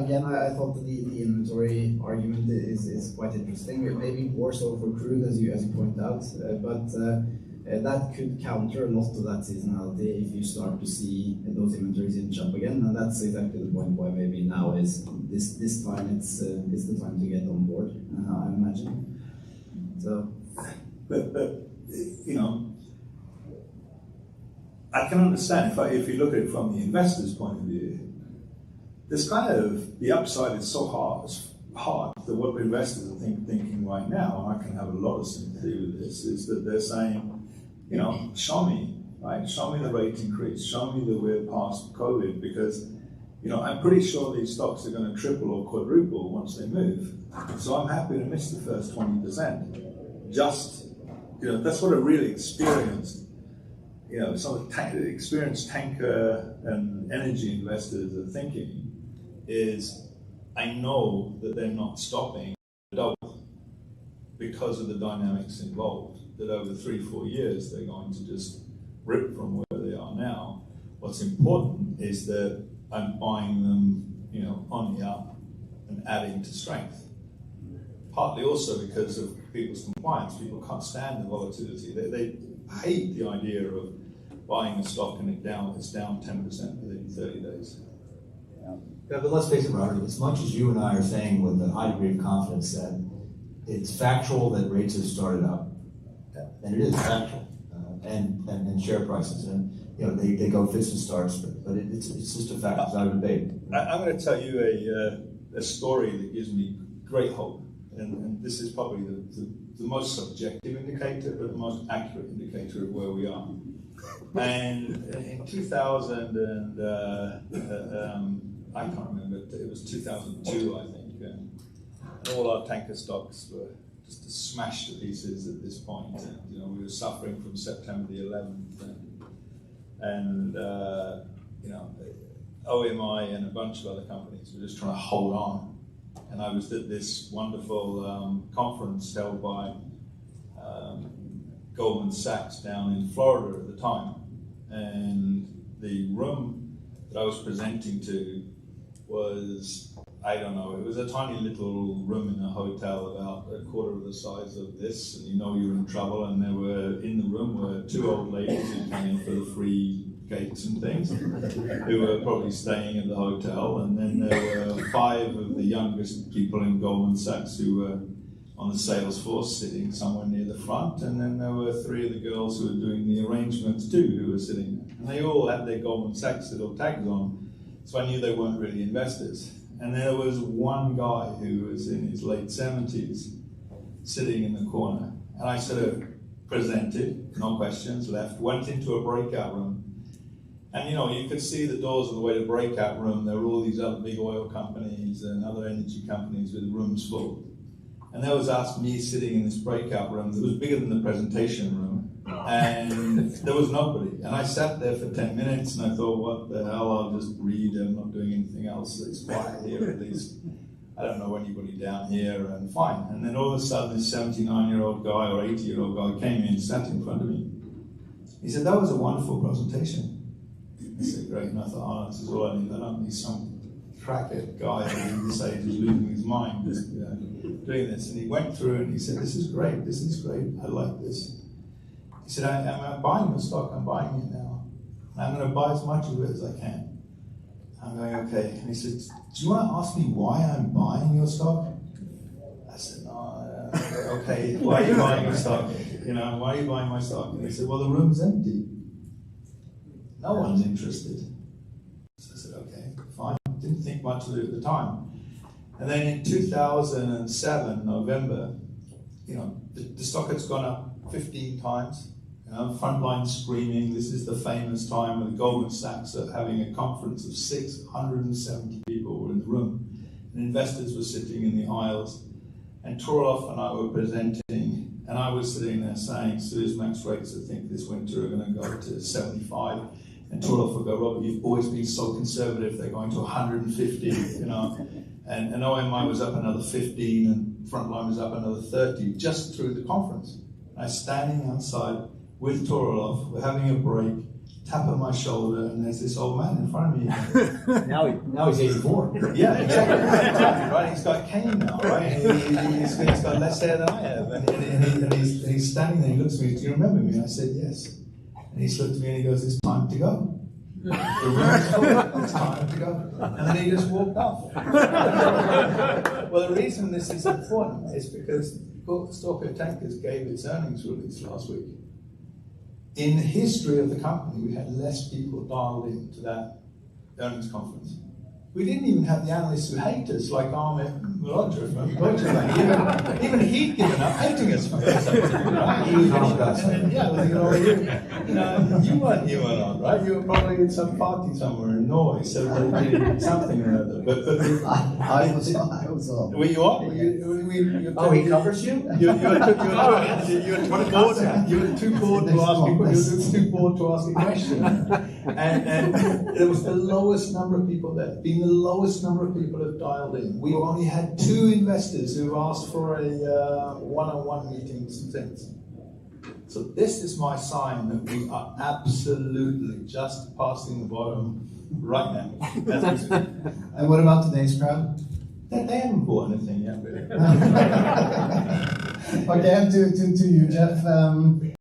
again, I thought that the inventory argument is quite interesting. Maybe more so for crude, as you point out, but that could counter a lot of that seasonality if you start to see those inventories inch up again, and that's exactly the point why maybe now is this time it's the time to get on board. I imagine. So, but you know, I can understand if you look at it from the investor's point of view. This kind of the upside is so hard that what investors are thinking right now, and I can have a lot of sympathy with this, is that they're saying, you know, show me the rate increase, show me that we're past COVID, because, you know, I'm pretty sure these stocks are going to triple or quadruple once they move. So I'm happy to miss the first 20%. Just, you know, that's what a really experienced, you know, some of the experienced tanker and energy investors are thinking. Is I know that they're not stopping double because of the dynamics involved, that over 3-4 years they're going to just rip from where they are now. What's important is that I'm buying them, you know, on the up and adding to strength. Partly also because of people's compliance. People can't stand the volatility. They hate the idea of buying a stock and it's down 10% within 30 days. Yeah, but let's face it, Robert, as much as you and I are saying with a high degree of confidence that it's factual that rates have started up, and it is factual, and share prices, and you know they go fits and starts, but it's just a fact. It's not a debate. I'm going to tell you a story that gives me great hope, and this is probably the most subjective indicator, but the most accurate indicator of where we are. And in 2000 and I can't remember, it was 2002, I think, and all our tanker stocks were just smashed to pieces at this point. And, you know, we were suffering from September the 11th, and you know, OMI and a bunch of other companies were just trying to hold on. And I was at this wonderful conference held by Goldman Sachs down in Florida at the time, and the room that I was presenting to was, I don't know, it was a tiny little room in a hotel about a quarter of the size of this, and you know you're in trouble, and there were, in the room were 2 old ladies who came in for the free cakes and things, who were probably staying at the hotel, and then there were 5 of the youngest people in Goldman Sachs who were on the sales force sitting somewhere near the front, and then there were 3 of the girls who were doing the arrangements too, who were sitting there. And they all had their Goldman Sachs little tags on, so I knew they weren't really investors. And there was one guy who was in his late 70s sitting in the corner. And I sort of presented, no questions, left, went into a breakout room. And you know, you could see the doors of the way to breakout room. There were all these other big oil companies and other energy companies with rooms full. And there was me sitting in this breakout room that was bigger than the presentation room. And there was nobody. And I sat there for 10 minutes and I thought, what the hell, I'll just read. I'm not doing anything else. It's quiet here at least. I don't know anybody down here, and fine. And then all of a sudden this 79-year-old guy or 80-year-old guy came in and sat in front of me. He said, that was a wonderful presentation. I said, great. And I thought, oh, this is all I need. I don't need some crackhead guy at this age who's losing his mind just doing this. And he went through and he said, this is great, I like this. He said, I'm buying the stock, I'm buying it now. And I'm going to buy as much of it as I can. I'm going, okay. And he said, do you want to ask me why I'm buying your stock? I said, no, okay, why are you buying your stock? You know, why are you buying my stock? And he said, well, the room's empty. No one's interested. So I said, okay, fine. Didn't think much of it at the time. And then in 2007, November, you know, the stock has gone up 15 times. You know, frontline screaming. This is the famous time when Goldman Sachs are having a conference of 670 people were in the room. And investors were sitting in the aisles. And Torolov and I were presenting. And I was sitting there saying, Suezmax rates, I think this winter are going to go to 75. And Torolov would go, Robert, you've always been so conservative, they're going to 150, you know. And OMI was up another 15, and Frontline was up another 30, just through the conference. I was standing outside with Torolov, we're having a break, tap on my shoulder, and there's this old man in front of me. Now he's 84. Yeah, exactly. Right, he's got a cane now, right? And he's got less hair than I have, and he's standing there. He looks at me. Do you remember me? And I said yes. And he looked at me and he goes, "It's time to go. The room's full. It's time to go." And then he just walked off. Well, the reason this is important is because Stalker Tankers gave its earnings release last week. In the history of the company, we had less people dialed in to that earnings conference. We didn't even have the analysts who hate us, like Ahmed Roger from Deutsche Bank. Even he'd given up hating us. You weren't on, right? You were probably in some party somewhere in Norway, celebrating something or other. But I was on. were you on? He covers you? You were too bored to ask a question. And there was the lowest number of people there. Being the lowest number of people have dialed in. We've only had 2 investors who've asked for a one-on-one meeting since. So this is my sign that we are absolutely just passing the bottom right now. As we speak. And what about today's crowd? They haven't bought anything yet, really. Okay, to you, Jeff.